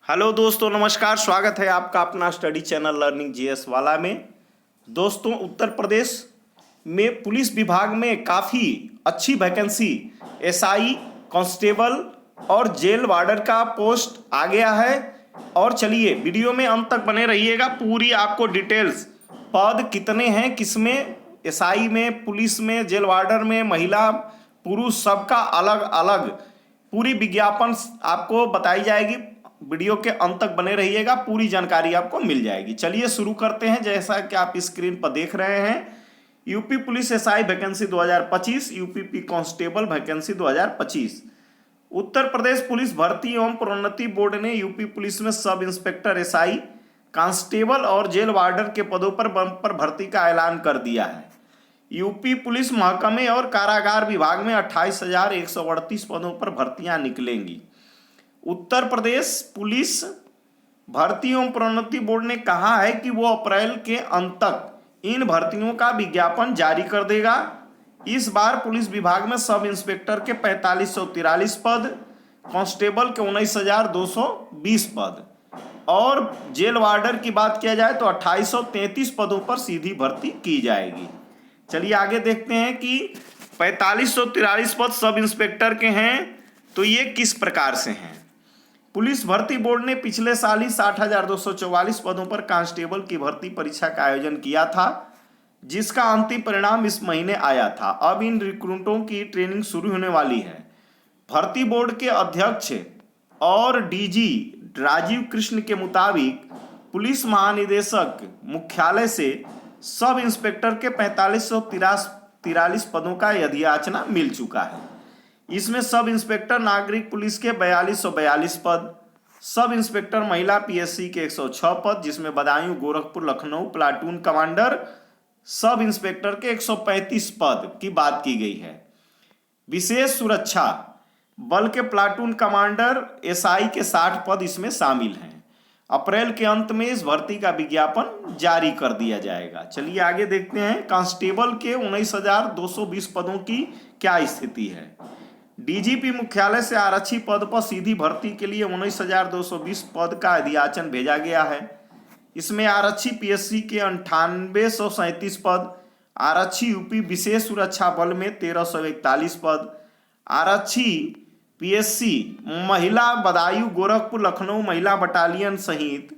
Hello दोस्तों, नमस्कार। स्वागत है आपका अपना स्टडी चैनल लर्निंग जीएस वाला में। दोस्तों, उत्तर प्रदेश में पुलिस विभाग में काफ़ी अच्छी वैकेंसी एसआई, कांस्टेबल और जेल वार्डर का पोस्ट आ गया है। और चलिए वीडियो में अंत तक बने रहिएगा। पूरी आपको डिटेल्स, पद कितने हैं, किसमें, एसआई में, पुलिस में, जेल वार्डर में, महिला पुरुष सबका अलग अलग पूरी विज्ञापन आपको बताई जाएगी। वीडियो के अंत तक बने रहिएगा, पूरी जानकारी आपको मिल जाएगी। चलिए शुरू करते हैं। जैसा कि आप स्क्रीन पर देख रहे हैं, UP police SI vacancy 2025, UP constable vacancy 2025। Uttar Pradesh police भर्ती एवं प्रोन्नति बोर्ड ने यूपी पुलिस में सब इंस्पेक्टर एसआई, कांस्टेबल और जेल वार्डर के पदों पर भर्ती का ऐलान कर दिया है। यूपी पुलिस महकमे और कारागार विभाग में 28,138 पदों पर भर्तियां निकलेंगी। उत्तर प्रदेश पुलिस भर्ती एवं प्रोन्नति बोर्ड ने कहा है कि वो अप्रैल के अंत तक इन भर्तियों का विज्ञापन जारी कर देगा। इस बार पुलिस विभाग में सब इंस्पेक्टर के 4543 पद, कांस्टेबल के 19,220 पद और जेल वार्डर की बात किया जाए तो 2833 पदों पर सीधी भर्ती की जाएगी। चलिए आगे देखते हैं कि 4543 पद सब इंस्पेक्टर के हैं तो ये किस प्रकार से हैं। पुलिस भर्ती बोर्ड ने पिछले साल ही 60,244 पदों पर कांस्टेबल की भर्ती परीक्षा का आयोजन किया था, जिसका अंतिम परिणाम इस महीने आया था। अब इन रिक्रूटों की ट्रेनिंग शुरू होने वाली है। भर्ती बोर्ड के अध्यक्ष और डीजी राजीव कृष्ण के मुताबिक पुलिस महानिदेशक मुख्यालय से सब इंस्पेक्टर के 4543 पदों का अधियाचना मिल चुका है। इसमें सब इंस्पेक्टर नागरिक पुलिस के 4242 पद, सब इंस्पेक्टर महिला पीएससी के 106 पद, जिसमें Badaun, Gorakhpur, Lucknow platoon commander sub inspector के 135 पद की बात की गई है। विशेष सुरक्षा बल के प्लाटून कमांडर एसआई के 60 पद इसमें शामिल हैं। अप्रैल के अंत में इस भर्ती का विज्ञापन जारी कर दिया जाएगा। चलिए आगे देखते हैं। कांस्टेबल के 19,220 पदों की क्या स्थिति है। डीजीपी मुख्यालय से आरक्षी पद पर सीधी भर्ती के लिए 19,220 पद का अधियाचन भेजा गया है। इसमें आरक्षी पीएससी के 9837 पद, आरक्षी यूपी विशेष सुरक्षा बल में 1341 पद, आरक्षी पीएससी महिला बदायूं, गोरखपुर, लखनऊ महिला बटालियन सहित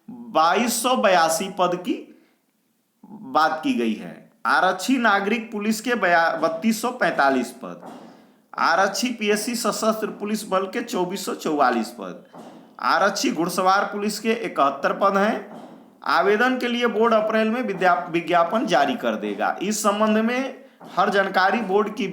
2282 पद की बात की गई है। आरक्षी नागरिक पुलिस के 3245 पद, आरक्षी पीएससी सशस्त्र पुलिस बल के 2444 पद, आरक्षी घुड़सवार पुलिस के 71 पद हैं। आवेदन के लिए बोर्ड अप्रैल में विज्ञापन जारी कर देगा। इस संबंध में हर जानकारी बोर्ड की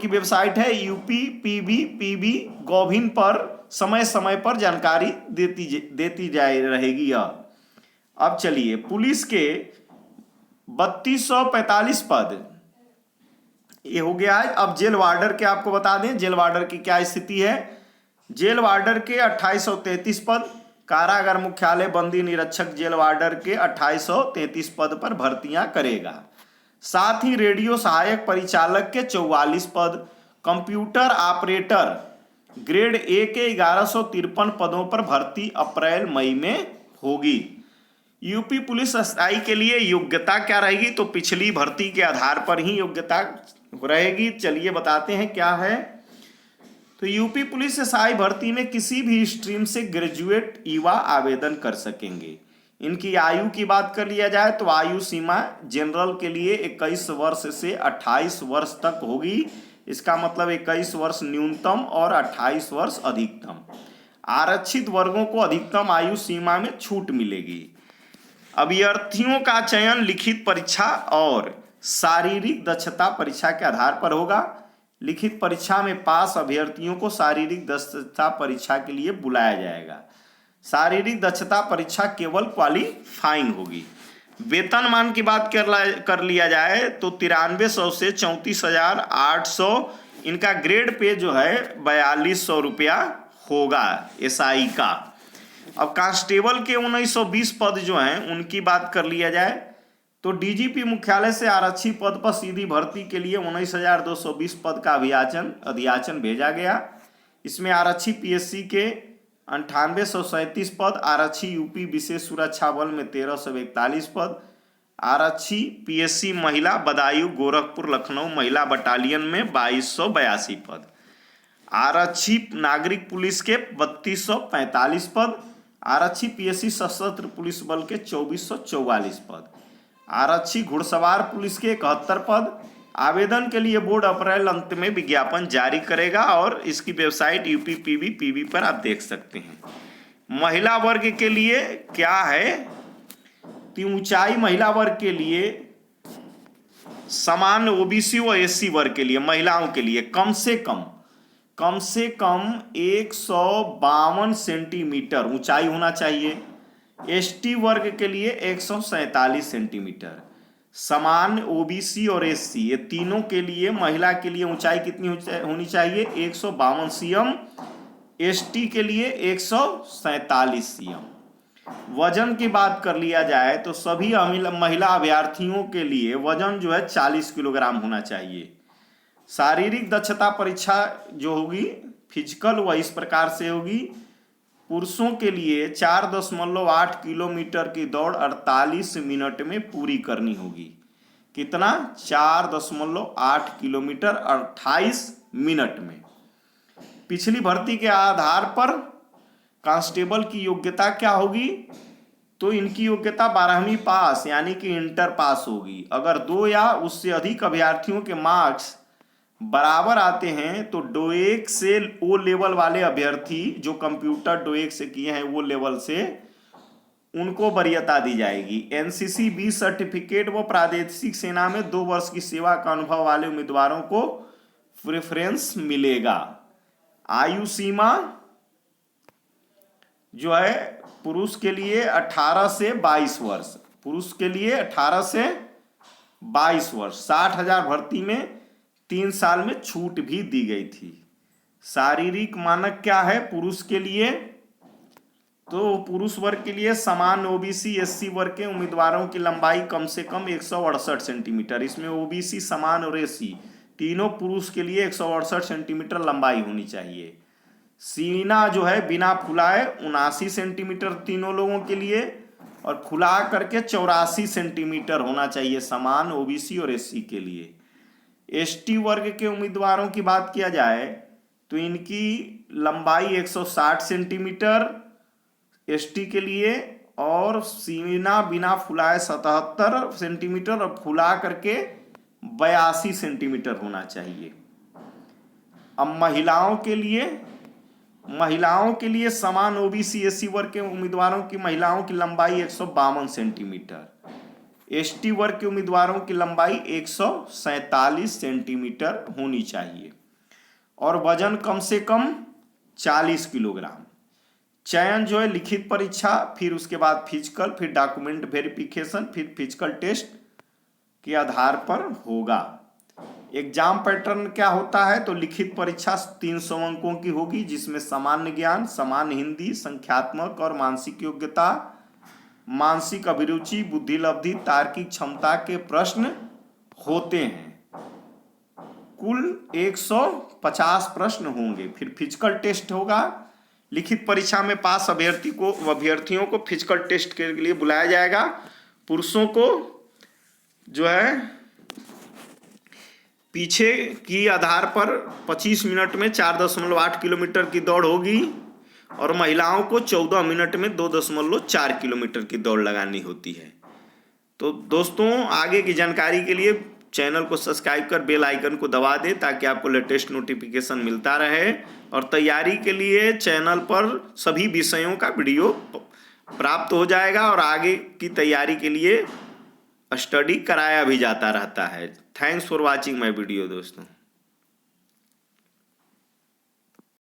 वेबसाइट है UPPB गॉभिन पर समय समय पर जानकारी देती रहेगी। अब चलिए पुलिस के 3245 पद ये हो गया है। अब जेल वार्डर के आपको बता दें, जेल वार्डर की क्या स्थिति है। जेल वार्डर के 2833 पद, कारागार मुख्यालय बंदी निरीक्षक जेल वार्डर के 2833 पद पर भर्तियां करेगा। साथ ही रेडियो सहायक परिचालक के 44 पद, कंप्यूटर ऑपरेटर ग्रेड ए के 1153 पदों पर भर्ती अप्रैल मई में होगी। यूपी पुलिस एसआई के लिए योग्यता क्या रहेगी, तो पिछली भर्ती के आधार पर ही योग्यता रहेगी। चलिए बताते हैं क्या है। तो यूपी पुलिस एसआई भर्ती में किसी भी स्ट्रीम से ग्रेजुएट युवा आवेदन कर सकेंगे। इनकी आयु की बात कर लिया जाए तो आयु सीमा जनरल के लिए 21 वर्ष से 28 वर्ष तक होगी। इसका मतलब 21 वर्ष न्यूनतम और 28 वर्ष अधिकतम। आरक्षित वर्गों को अधिकतम आयु सीमा में छूट मिलेगी। अभ्यर्थियों का चयन लिखित परीक्षा और शारीरिक दक्षता परीक्षा के आधार पर होगा। लिखित परीक्षा में पास अभ्यर्थियों को शारीरिक दक्षता परीक्षा के लिए बुलाया जाएगा। शारीरिक दक्षता परीक्षा केवल क्वालिफाइंग होगी। वेतनमान की बात कर लिया जाए तो 9300 से 34,800 इनका ग्रेड पे जो है 4200 रुपया होगा एसआई का। अब कांस्टेबल के 1920 पद जो हैं उनकी बात कर लिया जाए तो डीजीपी मुख्यालय से आरक्षी पद पर सीधी भर्ती के लिए 19,220 पद का अधियाचन भेजा गया। इसमें आरक्षी पीएससी के 9837 पद। आरक्षी यूपी विशेष सुरक्षा बल में 1341 पद। आरक्षी पीएससी महिला बदायूं गोरखपुर लखनऊ महिला बटालियन में 2282 पद। आरक्षी नागरिक पुलिस के 3245 पद। आरक्षी पीएससी सशस्त्र पुलिस बल के 2444 पद। आरक्षी घुड़सवार पुलिस के 71 पद। आवेदन के लिए बोर्ड अप्रैल अंत में विज्ञापन जारी करेगा और इसकी वेबसाइट यूपीपीबी पर आप देख सकते हैं। महिला वर्ग के लिए क्या है कि ऊंचाई महिला वर्ग के लिए समान ओबीसी व एससी वर्ग के लिए महिलाओं के लिए कम से कम 152 सेंटीमीटर ऊंचाई होना चाहिए। एसटी वर्ग के लिए 147 सेंटीमीटर। समान ओबीसी और एससी ये तीनों के लिए महिला के लिए ऊंचाई कितनी होनी चाहिए? 152 सीएम। एसटी के लिए 147 सीएम। वजन की बात कर लिया जाए तो सभी महिला अभ्यर्थियों के लिए वजन जो है 40 किलोग्राम होना चाहिए। शारीरिक दक्षता परीक्षा जो होगी फिजिकल वह इस प्रकार से होगी। पुरुषों के लिए 4.8 किलोमीटर की दौड़ 48 मिनट में पूरी करनी होगी। कितना? 4.8 किलोमीटर 28 मिनट में। पिछली भर्ती के आधार पर कांस्टेबल की योग्यता क्या होगी? तो इनकी योग्यता 12वीं पास यानी कि इंटर पास होगी। अगर 2 या उससे अधिक अभ्यर्थियों के मार्क्स बराबर आते हैं तो डोएक से ओ लेवल वाले अभ्यर्थी जो कंप्यूटर डोएक से किए हैं वो लेवल से उनको वरीयता दी जाएगी। एनसीसी बी सर्टिफिकेट व प्रादेशिक सेना में 2 वर्ष की सेवा का अनुभव वाले उम्मीदवारों को प्रेफरेंस मिलेगा। आयु सीमा जो है पुरुष के लिए 18 से 22 वर्ष। पुरुष के लिए 18 से 22 वर्ष। 60,000 भर्ती में 3 साल में छूट भी दी गई थी। शारीरिक मानक क्या है पुरुष के लिए? तो पुरुष वर्ग के लिए समान ओबीसी एससी वर्ग के उम्मीदवारों की लंबाई कम से कम 168 सेंटीमीटर। इसमें ओबीसी समान और एससी तीनों पुरुष के लिए 168 सेंटीमीटर लंबाई होनी चाहिए। सीना जो है बिना फुलाए 79 सेंटीमीटर तीनों लोगों के लिए और फुला करके 84 सेंटीमीटर होना चाहिए समान ओबीसी और एससी के लिए। एसटी वर्ग के उम्मीदवारों की बात किया जाए तो इनकी लंबाई 160 सेंटीमीटर एसटी के लिए और सीना बिना फुलाए 77 सेंटीमीटर और फुला करके 82 सेंटीमीटर होना चाहिए। अब महिलाओं के लिए समान ओबीसी एससी वर्ग के उम्मीदवारों की महिलाओं की लंबाई 152 सेंटीमीटर। एसटी वर्ग के उम्मीदवारों की लंबाई 147 सेंटीमीटर होनी चाहिए और वजन कम से कम 40 किलोग्राम। चयन जो है लिखित परीक्षा, फिर उसके बाद फिजिकल, फिर डॉक्यूमेंट वेरिफिकेशन, फिर फिजिकल टेस्ट के आधार पर होगा। एग्जाम पैटर्न क्या होता है? तो लिखित परीक्षा 300 अंकों की होगी जिसमें सामान्य ज्ञान, सामान्य हिंदी, संख्यात्मक और मानसिक योग्यता, मानसिक अभिरुचि, बुद्धिलब्धि, तार्किक क्षमता के प्रश्न होते हैं। कुल 150 प्रश्न होंगे। फिर फिजिकल टेस्ट होगा। लिखित परीक्षा में पास अभ्यर्थियों को फिजिकल टेस्ट के लिए बुलाया जाएगा। पुरुषों को जो है पीछे की आधार पर 25 मिनट में 4.8 किलोमीटर की दौड़ होगी और महिलाओं को 14 मिनट में 2.4 किलोमीटर की दौड़ लगानी होती है। तो दोस्तों आगे की जानकारी के लिए चैनल को सब्सक्राइब कर बेल आइकन को दबा दें ताकि आपको लेटेस्ट नोटिफिकेशन मिलता रहे और तैयारी के लिए चैनल पर सभी विषयों का वीडियो प्राप्त हो जाएगा और आगे की तैयारी के लिए स्टडी कराया भी जाता रहता है। Thanks for watching my video दोस्तों।